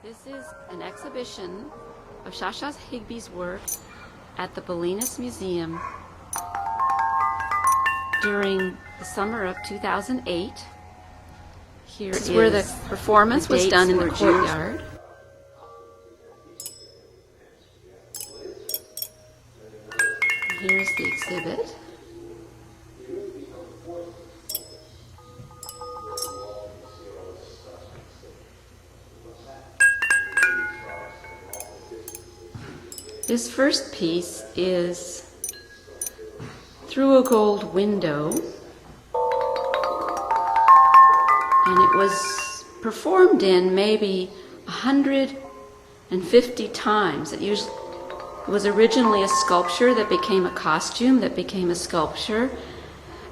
This is an exhibition of Sha Sha Higby's work at the Bolinas Museum during the summer of 2008. Here is where the performance was done in the courtyard. Here's the exhibit. This first piece is Through a Gold Window, and it was performed in maybe 150 times. It was originally a sculpture that became a costume, that became a sculpture,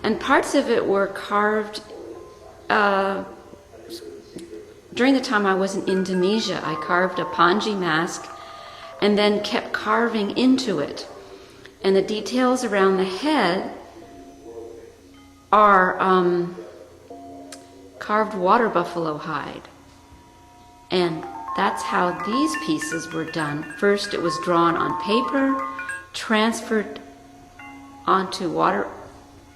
and parts of it were carved. During the time I was in Indonesia, I carved a Panji mask and then kept carving into it. And the details around the head are carved water buffalo hide. And that's how these pieces were done. First it was drawn on paper, transferred onto water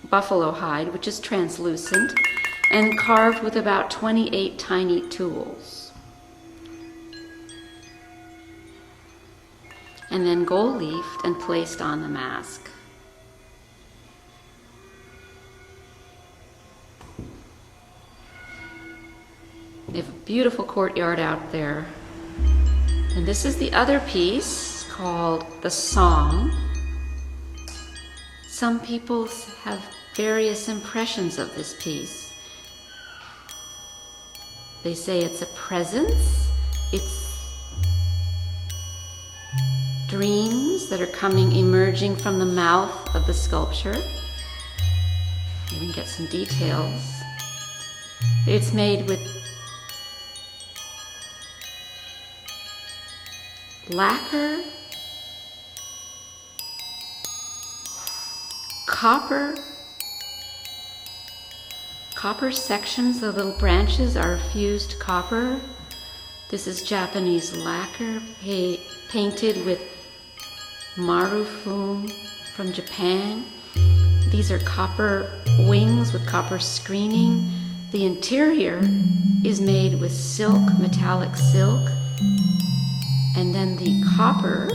buffalo hide, which is translucent, and carved with about 28 tiny tools. And then gold leafed and placed on the mask. They have a beautiful courtyard out there. And this is the other piece called The Song. Some people have various impressions of this piece. They say it's a presence, it's dreams that are emerging from the mouth of the sculpture. You can get some details. It's made with lacquer, copper sections, the little branches are fused copper. This is Japanese lacquer painted with marufum from Japan. These are copper wings with copper screening. The interior is made with silk, metallic silk. And then the copper,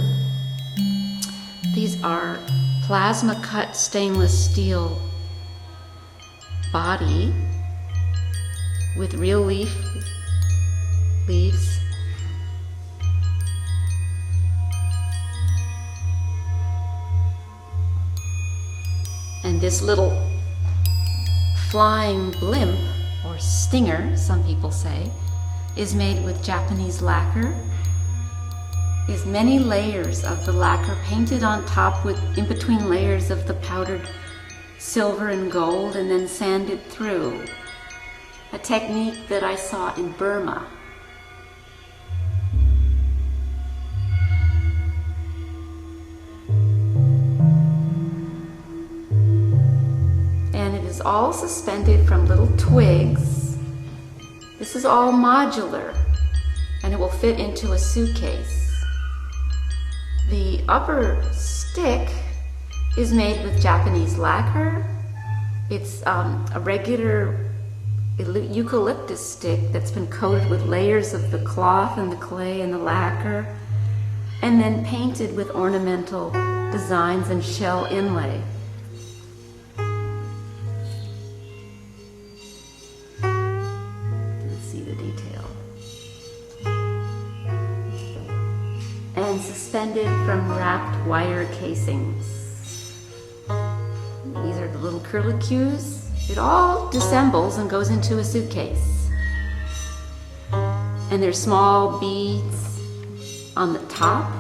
these are plasma cut stainless steel body with real leaves. And this little flying blimp, or stinger, some people say, is made with Japanese lacquer. Is many layers of the lacquer painted on top with in between layers of the powdered silver and gold and then sanded through. A technique that I saw in Burma. And it is all suspended from little twigs. This is all modular, and it will fit into a suitcase. The upper stick is made with Japanese lacquer. It's a regular eucalyptus stick that's been coated with layers of the cloth and the clay and the lacquer, and then painted with ornamental designs and shell inlay. You can see the detail. And suspended from wrapped wire casings. These are the little curlicues. It all dissembles and goes into a suitcase. And there's small beads on the top.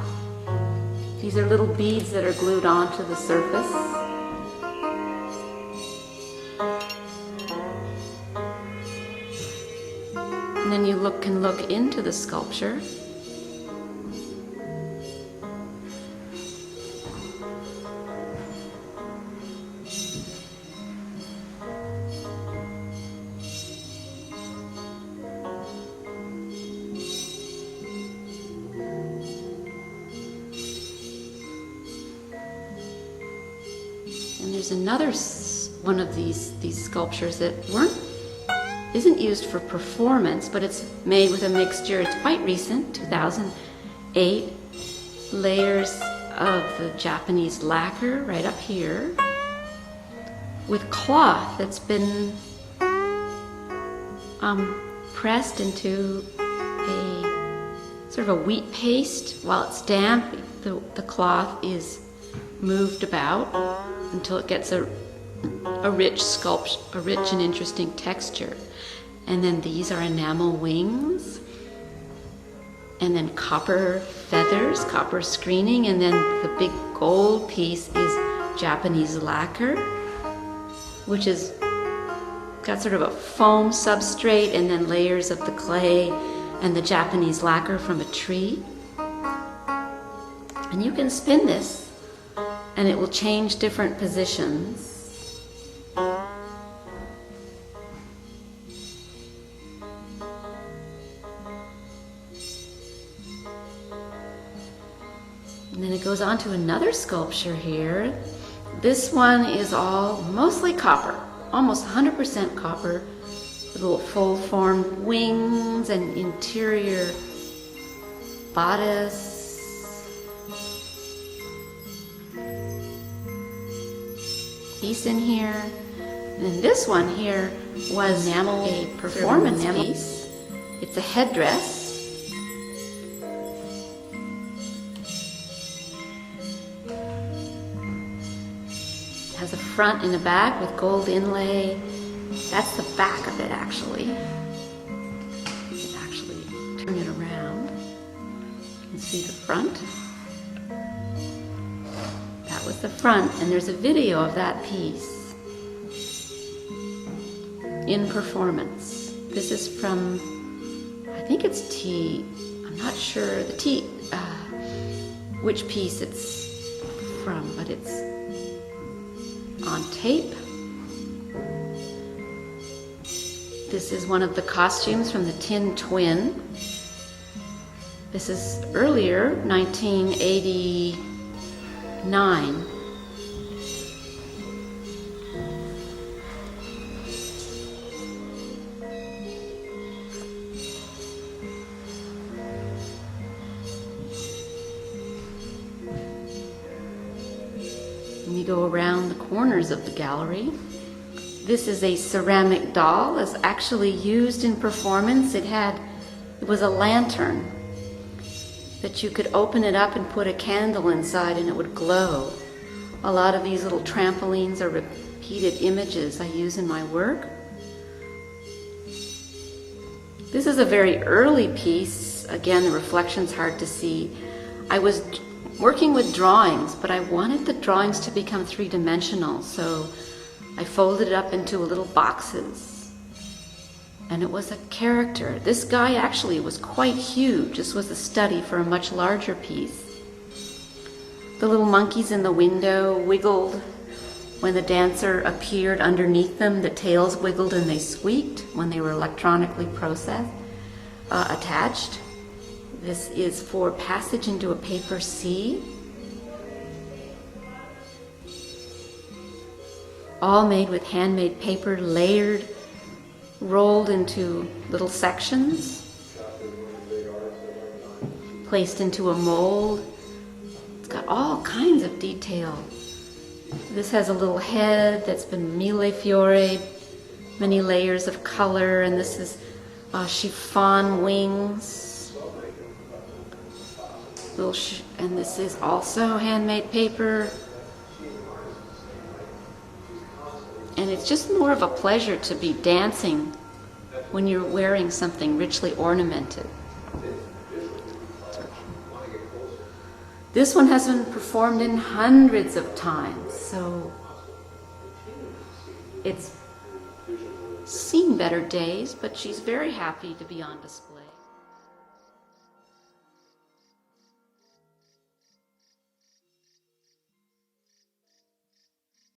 These are little beads that are glued onto the surface. And then you can look into the sculpture. And there's another one of these sculptures that isn't used for performance, but it's made with a mixture. It's quite recent, 2008. Layers of the Japanese lacquer right up here with cloth that's been pressed into a sort of a wheat paste. While it's damp, the cloth is moved about until it gets a rich sculpture, a rich and interesting texture. And then these are enamel wings, and then copper feathers, copper screening, and then the big gold piece is Japanese lacquer, which is got sort of a foam substrate and then layers of the clay and the Japanese lacquer from a tree. And you can spin this and it will change different positions. And then it goes on to another sculpture here. This one is all mostly copper, almost 100% copper, with little full-formed wings and interior bodice. Piece in here. And then this one here was a performance piece. It's a headdress. Has a front and a back with gold inlay. That's the back of it, actually. You can actually turn it around. You can see the front. That was the front, and there's a video of that piece in performance. This is from, I think it's I'm not sure which piece it's from, but it's on tape. This is one of the costumes from the Tin Twin. This is earlier, 1989. And you go around the corners of the gallery. This is a ceramic doll. It's actually used in performance. It was a lantern that you could open it up and put a candle inside and it would glow. A lot of these little trampolines are repeated images I use in my work. This is a very early piece. Again, the reflection's hard to see. I was working with drawings, but I wanted the drawings to become three-dimensional, so I folded it up into little boxes. And it was a character. This guy actually was quite huge. This was a study for a much larger piece. The little monkeys in the window wiggled when the dancer appeared underneath them. The tails wiggled and they squeaked when they were electronically attached. This is for passage into a paper sea. All made with handmade paper, layered, rolled into little sections, placed into a mold. It's got all kinds of detail. This has a little head that's been millefioried, many layers of color, and this is chiffon wings. And this is also handmade paper. And it's just more of a pleasure to be dancing when you're wearing something richly ornamented. This one has been performed in hundreds of times, so it's seen better days, but she's very happy to be on display.